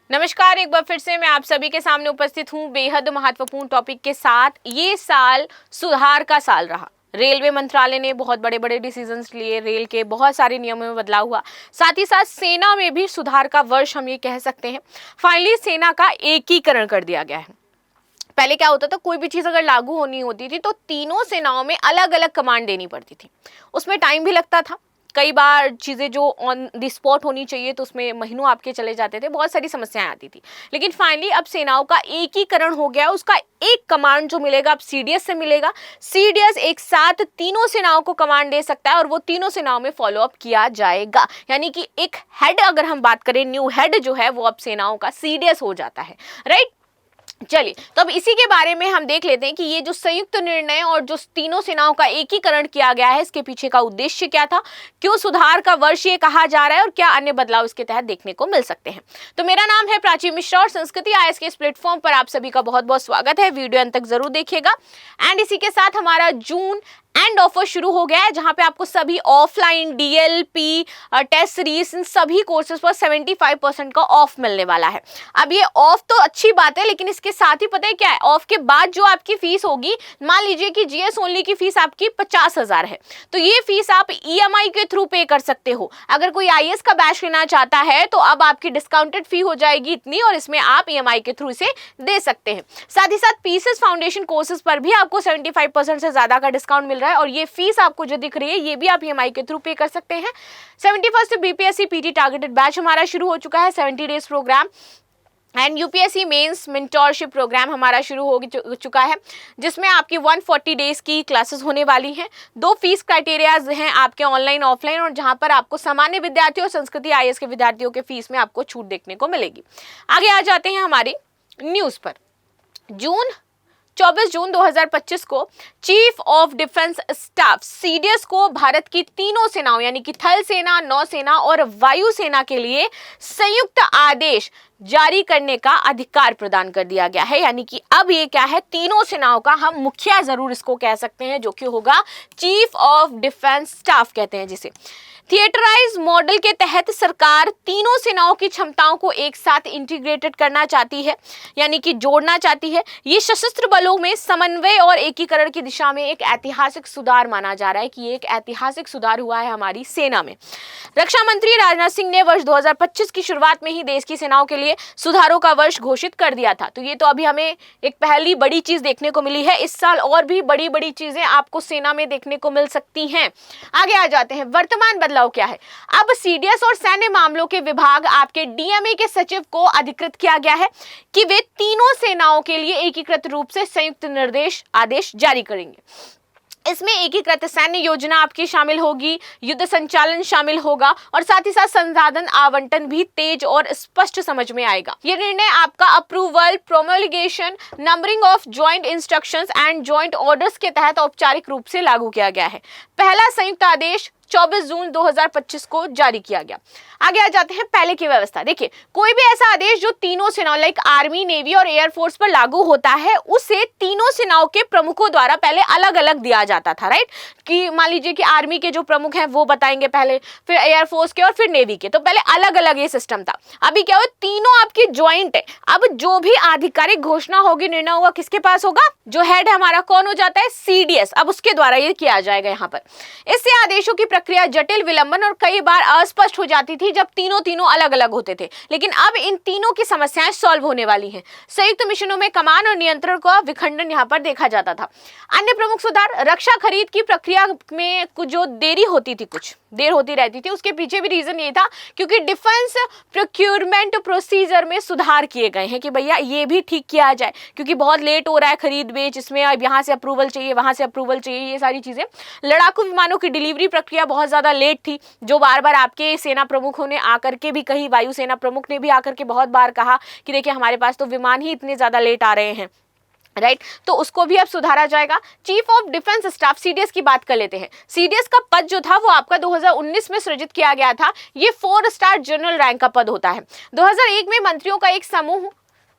नमस्कार, एक बार फिर से मैं आप सभी के सामने उपस्थित हूँ बेहद महत्वपूर्ण टॉपिक के साथ। ये साल सुधार का साल रहा। रेलवे मंत्रालय ने बहुत बड़े बड़े डिसीजंस लिए, रेल के बहुत सारे नियमों में बदलाव हुआ, साथ ही साथ सेना में भी सुधार का वर्ष हम ये कह सकते हैं। फाइनली सेना का एकीकरण कर दिया गया है। पहले क्या होता था, कोई भी चीज़ अगर लागू होनी होती थी तो तीनों सेनाओं में अलग अलग कमांड देनी पड़ती थी, उसमें टाइम भी लगता था। कई बार चीज़ें जो ऑन द स्पॉट होनी चाहिए तो उसमें महीनों आपके चले जाते थे, बहुत सारी समस्याएं आती थी। लेकिन फाइनली अब सेनाओं का एकीकरण हो गया, उसका एक कमांड जो मिलेगा अब सीडीएस से मिलेगा। सीडीएस एक साथ तीनों सेनाओं को कमांड दे सकता है और वो तीनों सेनाओं में फॉलो अप किया जाएगा। यानी कि एक हेड, अगर हम बात करें, न्यू हेड जो है वो अब सेनाओं का सीडीएस हो जाता है, राइट। चलिए, तो अब इसी के बारे में हम देख लेते हैं कि ये जो संयुक्त निर्णय और जो तीनों सेनाओं का एकीकरण किया गया है, इसके पीछे का उद्देश्य क्या था, क्यों सुधार का वर्ष ये कहा जा रहा है और क्या अन्य बदलाव इसके तहत देखने को मिल सकते हैं। तो मेरा नाम है प्राची मिश्रा और संस्कृति आईएएस के इस प्लेटफॉर्म पर आप सभी का बहुत बहुत स्वागत है। वीडियो अंत तक जरूर देखिएगा। एंड इसी के साथ हमारा जून एंड ऑफर शुरू हो गया है, जहां पे आपको सभी ऑफलाइन डीएलपी टेस्ट सीरीज इन सभी कोर्सेज पर 75% का ऑफ मिलने वाला है। अब ये ऑफ तो अच्छी बात है, लेकिन इसके साथ ही पता है क्या है, ऑफ के बाद जो आपकी फीस होगी, मान लीजिए कि जीएस ओनली की फीस आपकी 50,000 है, तो ये फीस आप ईएमआई के थ्रू पे कर सकते हो। अगर कोई आईएएस का बैच लेना चाहता है तो अब आपकी डिस्काउंटेड फी हो जाएगी इतनी, और इसमें आप ईएमआई के थ्रू इसे दे सकते हैं। साथ ही साथ पीसेस फाउंडेशन कोर्सेज पर भी आपको 75% से ज्यादा का डिस्काउंट मिल रहा है, और ये फीस आपको जो दिख रही है ये भी आप ईएमआई के थ्रू पे कर सकते हैं। 71 से बीपीएससी पीटी टारगेटेड बैच हमारा शुरू हो चुका है, 70 days programme. And UPSC mains mentorship programme हमारा शुरू हो चुका है, जिसमें आपकी 140 डेज की क्लासेस होने वाली हैं। 2 फीस क्राइटेरियाज हैं आपके, ऑनलाइन ऑफलाइन, और जहां पर आपको सामान्य विद्यार्थियों और संस्कृति आईएएस के विद्यार्थियों के फीस में आपको छूट देखने को मिलेगी। आगे आ जाते हैं हमारी न्यूज पर। 24 जून 2025 को chief of defence staff CDS को भारत की तीनों सेनाओं यानी कि थल सेना, नौसेना और वायु सेना के लिए संयुक्त आदेश जारी करने का अधिकार प्रदान कर दिया गया है। यानी कि अब ये क्या है, तीनों सेनाओं का हम मुखिया जरूर इसको कह सकते हैं, जो कि होगा चीफ ऑफ डिफेंस स्टाफ कहते हैं जिसे। थिएटराइज मॉडल के तहत सरकार तीनों सेनाओं की क्षमताओं को एक साथ इंटीग्रेटेड करना चाहती है, यानी कि जोड़ना चाहती है। ये सशस्त्र बलों में समन्वय और एकीकरण की दिशा में एक ऐतिहासिक सुधार माना जा रहा है कि एक ऐतिहासिक सुधार हुआ है हमारी सेना में। रक्षा मंत्री राजनाथ सिंह ने वर्ष 2025 की शुरुआत में ही देश की सेनाओं के लिए सुधारों का वर्ष घोषित कर दिया था। तो ये तो अभी हमें एक पहली बड़ी चीज देखने को मिली है। इस साल और भी बड़ी बड़ी चीजें आपको सेना में देखने को मिल सकती हैं। आगे आ जाते हैं, वर्तमान बदलाव क्या है। अब सीडीएस और सैन्य मामलों के विभाग आपके डीएमए के सचिव को अधिकृत किया गया है कि वे तीनों सेनाओं के लिए एकीकृत रूप से संयुक्त निर्देश आदेश जारी करेंगे। इसमें एकीकृत सैन्य योजना आपकी शामिल होगी, युद्ध संचालन शामिल होगा, और साथ ही साथ संसाधन आवंटन भी तेज और स्पष्ट समझ में आएगा। ये निर्णय आपका approval, promulgation, numbering of joint instructions and joint orders के तहत औपचारिक रूप से लागू किया गया है। पहला संयुक्त आदेश 24 जून 2025 को जारी किया गया। आगे आ जाते हैं पहले की व्यवस्था। देखिए, कोई भी ऐसा आदेश जो तीनों सेनाओं लाइक आर्मी, नेवी और एयरफोर्स पर लागू होता है, उसे तीनों सेनाओं के प्रमुखों द्वारा पहले अलग अलग दिया जाता था, राइट। कि मान लीजिए कि आर्मी के जो प्रमुख हैं वो बताएंगे पहले, फिर एयरफोर्स के, और फिर नेवी के। तो पहले अलग अलग ये सिस्टम था। अभी क्या हुआ, तीनों आपकी ज्वाइंट है। अब जो भी आधिकारिक घोषणा होगी, निर्णय होगा, किसके पास होगा, जो हेड है हमारा कौन हो जाता है, सीडीएस। अब उसके द्वारा ये किया जाएगा यहाँ पर। इससे आदेशों की प्रक्रिया जटिल, विलंबन और कई बार अस्पष्ट हो जाती थी जब तीनों अलग अलग होते थे। लेकिन अब इन तीनों की समस्याएं सॉल्व होने वाली हैं। संयुक्त मिशनों में कमान और नियंत्रण का विखंडन यहाँ पर देखा जाता था। अन्य प्रमुख सुधार, रक्षा खरीद की प्रक्रिया में कुछ जो देरी होती थी, कुछ देर होती रहती थी, उसके पीछे भी रीजन ये था क्योंकि डिफेंस प्रोक्यूरमेंट प्रोसीजर में सुधार किए गए हैं कि भैया ये भी ठीक किया जाए, क्योंकि बहुत लेट हो रहा है खरीद बेच, इसमें अब यहाँ से अप्रूवल चाहिए, वहां से अप्रूवल चाहिए, ये सारी चीजें। लड़ाकू विमानों की डिलीवरी प्रक्रिया बहुत ज्यादा लेट थी, जो बार बार आपके सेना प्रमुखों ने आकर के भी कही, वायुसेना प्रमुख ने भी आकर के बहुत बार कहा कि देखिए हमारे पास तो विमान ही इतने ज्यादा लेट आ रहे हैं, राइट। तो उसको भी अब सुधारा जाएगा। Chief of defence staff CDS की बात कर लेते हैं। सीडीएस का पद जो था वो आपका 2019 में सृजित किया गया था। ये 4 स्टार जनरल रैंक का पद होता है। 2001 में मंत्रियों का एक समूह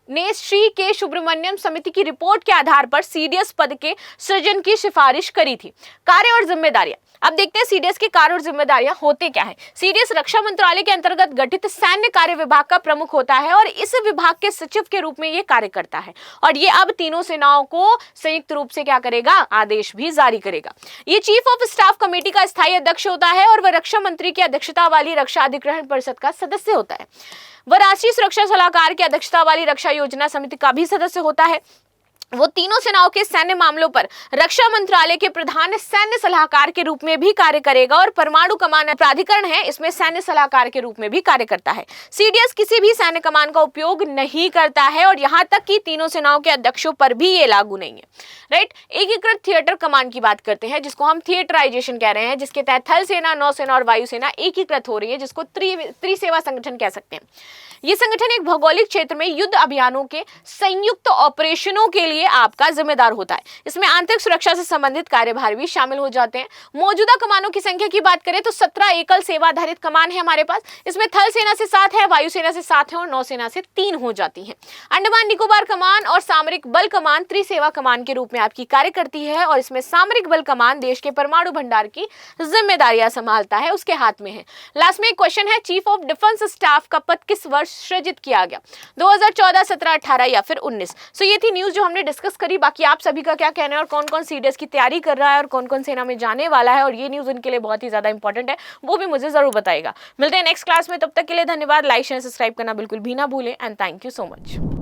ने श्री के सुब्रमण्यम समिति की रिपोर्ट के आधार पर सीडीएस पद के सृजन की सिफारिश करी थी। कार्य और जिम्मेदारियां, अब देखते हैं सीडीएस के कार्य और जिम्मेदारियां होते क्या है। सीडीएस रक्षा मंत्रालय के अंतर्गत गठित सैन्य कार्य विभाग का प्रमुख होता है और इस विभाग के सचिव के रूप में ये कार्य करता है और ये अब तीनों सेनाओं को संयुक्त रूप से क्या करेगा, आदेश भी जारी करेगा। ये चीफ ऑफ स्टाफ कमेटी का स्थायी अध्यक्ष होता है और वह रक्षा मंत्री की अध्यक्षता वाली रक्षा अधिग्रहण परिषद का सदस्य होता है। वह राष्ट्रीय सुरक्षा सलाहकार की अध्यक्षता वाली रक्षा योजना समिति का भी सदस्य होता है। वो तीनों सेनाओं के सैन्य मामलों पर रक्षा मंत्रालय के प्रधान सैन्य सलाहकार के रूप में भी कार्य करेगा और परमाणु कमान प्राधिकरण है, इसमें सैन्य सलाहकार के रूप में भी कार्य करता है। सीडीएस किसी भी सैन्य कमान का उपयोग नहीं करता है और यहां तक कि तीनों सेनाओं के अध्यक्षों पर भी ये लागू नहीं है। राइट, एकीकृत थिएटर कमान की बात करते हैं, जिसको हम थिएटराइजेशन कह रहे हैं, जिसके तहत थल सेना, नौसेना और वायुसेना एकीकृत हो रही है, जिसको त्रिसेवा संगठन कह सकते हैं। ये संगठन एक भौगोलिक क्षेत्र में युद्ध अभियानों के संयुक्त ऑपरेशनों के लिए आपका जिम्मेदार होता है। इसमें आंतरिक सुरक्षा से संबंधित कार्यभार भी शामिल हो जाते हैं। मौजूदा कमानों की संख्या की बात करें तो 17 एकल सेवा आधारित कमान है हमारे पास। इसमें थल सेना से 7 है, वायुसेना से 7 है और नौसेना से 3 हो जाती हैं। अंडमान निकोबार कमान और सामरिक बल कमान त्रिसेवा कमान के रूप में आपकी कार्य करती है और इसमें सामरिक बल कमान देश के परमाणु भंडार की जिम्मेदारियां संभालता है, उसके हाथ में है। लास्ट में एक क्वेश्चन है, चीफ ऑफ डिफेंस स्टाफ का पद किस वर्ष सृजित किया गया? 2014, 17, 18 या फिर 19? सो ये थी न्यूज जो हमने डिस्कस करी। बाकी आप सभी का क्या कहना है और कौन कौन सीडीएस की तैयारी कर रहा है और कौन कौन सेना में जाने वाला है और ये न्यूज उनके लिए बहुत ही ज्यादा इंपॉर्टेंट है, वो भी मुझे जरूर बताएगा। मिलते हैं नेक्स्ट क्लास में, तब तक के लिए धन्यवाद। लाइक शेयर सब्सक्राइब करना बिल्कुल भी ना भूलें and thank you so much.